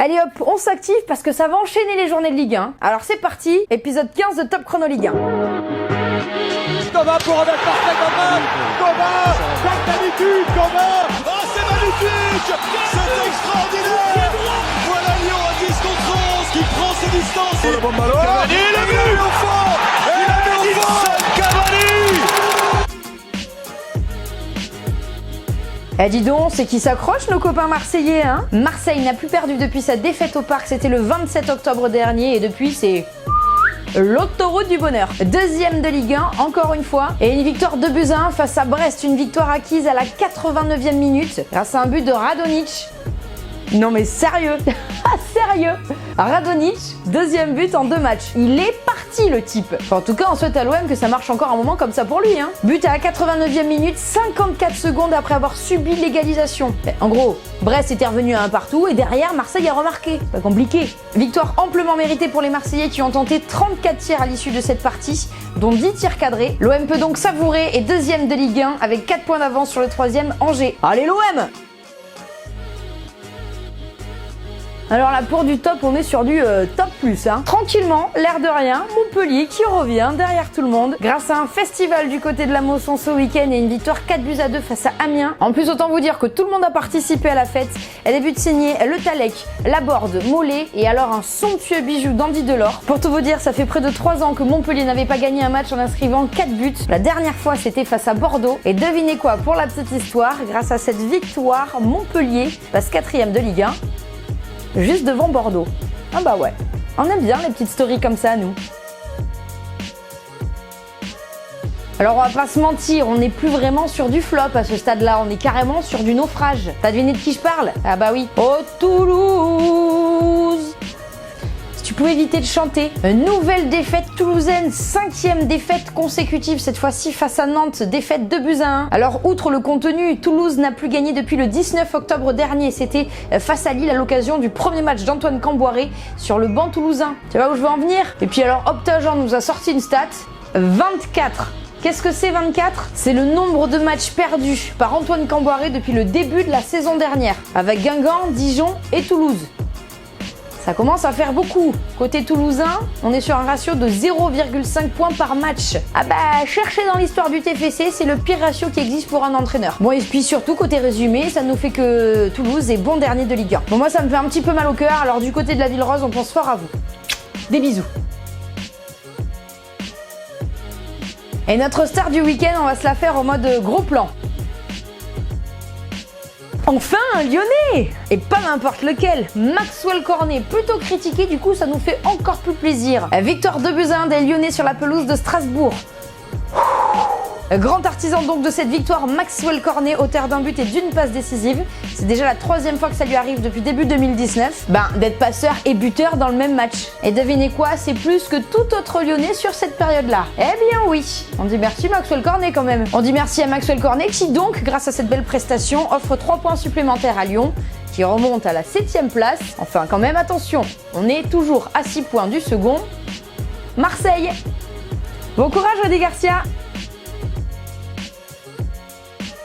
Allez hop, on s'active parce que ça va enchaîner les journées de Ligue 1. Alors c'est parti, épisode 15 de Top Chrono Ligue 1. Thomas pour remettre parfait Thomas. Comme d'habitude, Thomas. Oh, c'est magnifique. C'est extraordinaire. Voilà Lyon à 10 contre 11 qui prend ses distances. Oh, le bon ballon. Cavani, il a vu au fond. Il a mis au fond. Cavani. Eh dis donc, c'est qui s'accroche nos copains marseillais, hein? Marseille n'a plus perdu depuis sa défaite au Parc, c'était le 27 octobre dernier et depuis c'est l'autoroute du bonheur. Deuxième de Ligue 1, encore une fois, et une victoire 2-1 face à Brest, une victoire acquise à la 89e minute grâce à un but de Radonjic. Non mais sérieux, sérieux. Radonjic, deuxième but en 2 matchs. Il est parti le type. Enfin, en tout cas, on souhaite à l'OM que ça marche encore un moment comme ça pour lui. Hein. But à la 89e minute, 54 secondes après avoir subi l'égalisation. En gros, Brest était revenu à un partout et derrière, Marseille a remarqué. Pas compliqué. Victoire amplement méritée pour les Marseillais qui ont tenté 34 tirs à l'issue de cette partie, dont 10 tirs cadrés. L'OM peut donc savourer et deuxième de Ligue 1 avec 4 points d'avance sur le troisième Angers. Allez l'OM! Alors là, pour du top, on est sur du top plus. Hein. Tranquillement, l'air de rien, Montpellier qui revient derrière tout le monde grâce à un festival du côté de la Mosson ce week-end et une victoire 4-2 face à Amiens. En plus, autant vous dire que tout le monde a participé à la fête. Des buts signés Le Talec, Laborde, Mollet et alors un somptueux bijou d'Andy Delors. Pour tout vous dire, ça fait près de 3 ans que Montpellier n'avait pas gagné un match en inscrivant 4 buts. La dernière fois, c'était face à Bordeaux. Et devinez quoi, pour la petite histoire, grâce à cette victoire, Montpellier passe 4e de Ligue 1. Juste devant Bordeaux. Ah bah ouais, on aime bien les petites stories comme ça, nous. Alors on va pas se mentir, on n'est plus vraiment sur du flop à ce stade-là, on est carrément sur du naufrage. T'as deviné de qui je parle? Ah bah oui. Oh Toulouse! Si tu pouvais éviter de chanter. Une nouvelle défaite toulousaine, 5e défaite consécutive, cette fois-ci face à Nantes, défaite 2-1. Alors outre le contenu, Toulouse n'a plus gagné depuis le 19 octobre dernier, c'était face à Lille à l'occasion du premier match d'Antoine Camboiré sur le banc toulousain. Tu vois où je veux en venir? Et puis alors Optagent nous a sorti une stat, 24. Qu'est-ce que c'est 24? C'est le nombre de matchs perdus par Antoine Camboiré depuis le début de la saison dernière, avec Guingamp, Dijon et Toulouse. Ça commence à faire beaucoup. Côté toulousain, on est sur un ratio de 0,5 points par match. Ah bah, cherchez dans l'histoire du TFC, c'est le pire ratio qui existe pour un entraîneur. Bon, et puis surtout, côté résumé, ça nous fait que Toulouse est bon dernier de Ligue 1. Bon, moi, ça me fait un petit peu mal au cœur, alors du côté de la Ville Rose, on pense fort à vous. Des bisous. Et notre star du week-end, on va se la faire en mode gros plan. Enfin un Lyonnais! Et pas n'importe lequel, Maxwell Cornet, plutôt critiqué, du coup ça nous fait encore plus plaisir. Victoire 2-1 des Lyonnais sur la pelouse de Strasbourg. Grand artisan donc de cette victoire, Maxwell Cornet, auteur d'un but et d'une passe décisive. C'est déjà la 3e fois que ça lui arrive depuis début 2019. D'être passeur et buteur dans le même match. Et devinez quoi, c'est plus que tout autre Lyonnais sur cette période-là. Eh bien oui, on dit merci Maxwell Cornet quand même. On dit merci à Maxwell Cornet qui donc, grâce à cette belle prestation, offre 3 points supplémentaires à Lyon, qui remonte à la 7e place. Enfin quand même attention, on est toujours à 6 points du second. Marseille. Bon courage Rudy Garcia.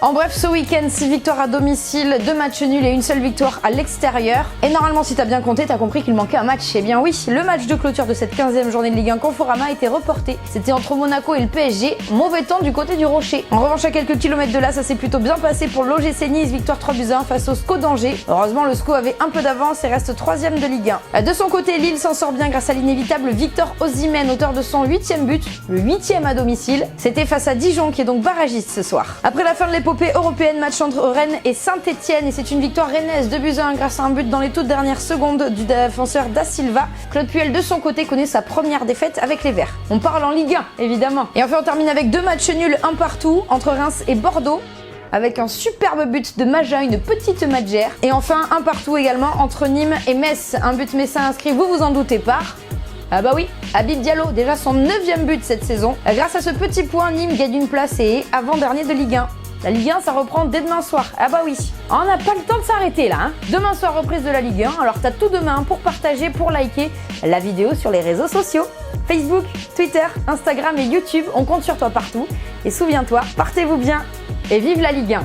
En bref, ce week-end, 6 victoires à domicile, 2 matchs nuls et une seule victoire à l'extérieur. Et normalement, si t'as bien compté, t'as compris qu'il manquait un match. Eh bien oui, le match de clôture de cette 15e journée de Ligue 1 Conforama a été reporté. C'était entre Monaco et le PSG, mauvais temps du côté du Rocher. En revanche, à quelques kilomètres de là, ça s'est plutôt bien passé pour l'OGC Nice, victoire 3-1 face au SCO d'Angers. Heureusement, le SCO avait un peu d'avance et reste 3e de Ligue 1. De son côté, Lille s'en sort bien grâce à l'inévitable Victor Osimhen, auteur de son 8e but, le 8e à domicile. C'était face à Dijon qui est donc barragiste ce soir. Après la fin de l'épopée européenne, match entre Rennes et Saint-Etienne et c'est une victoire rennaise 2-1 grâce à un but dans les toutes dernières secondes du défenseur Da Silva. Claude Puel de son côté connaît sa première défaite avec les Verts. On parle en Ligue 1 évidemment. Et enfin on termine avec 2 matchs nuls, un partout entre Reims et Bordeaux, avec un superbe but de Maja, une petite magère. Et enfin un partout également entre Nîmes et Metz, un but messin inscrit, vous vous en doutez pas. Ah bah oui, Habib Diallo, déjà son 9e but cette saison. Grâce à ce petit point, Nîmes gagne une place et est avant-dernier de Ligue 1. La Ligue 1, ça reprend dès demain soir. Ah bah oui, on n'a pas le temps de s'arrêter là. Hein. Demain soir, reprise de la Ligue 1. Alors t'as tout demain pour partager, pour liker la vidéo sur les réseaux sociaux. Facebook, Twitter, Instagram et YouTube, on compte sur toi partout. Et souviens-toi, portez-vous bien et vive la Ligue 1.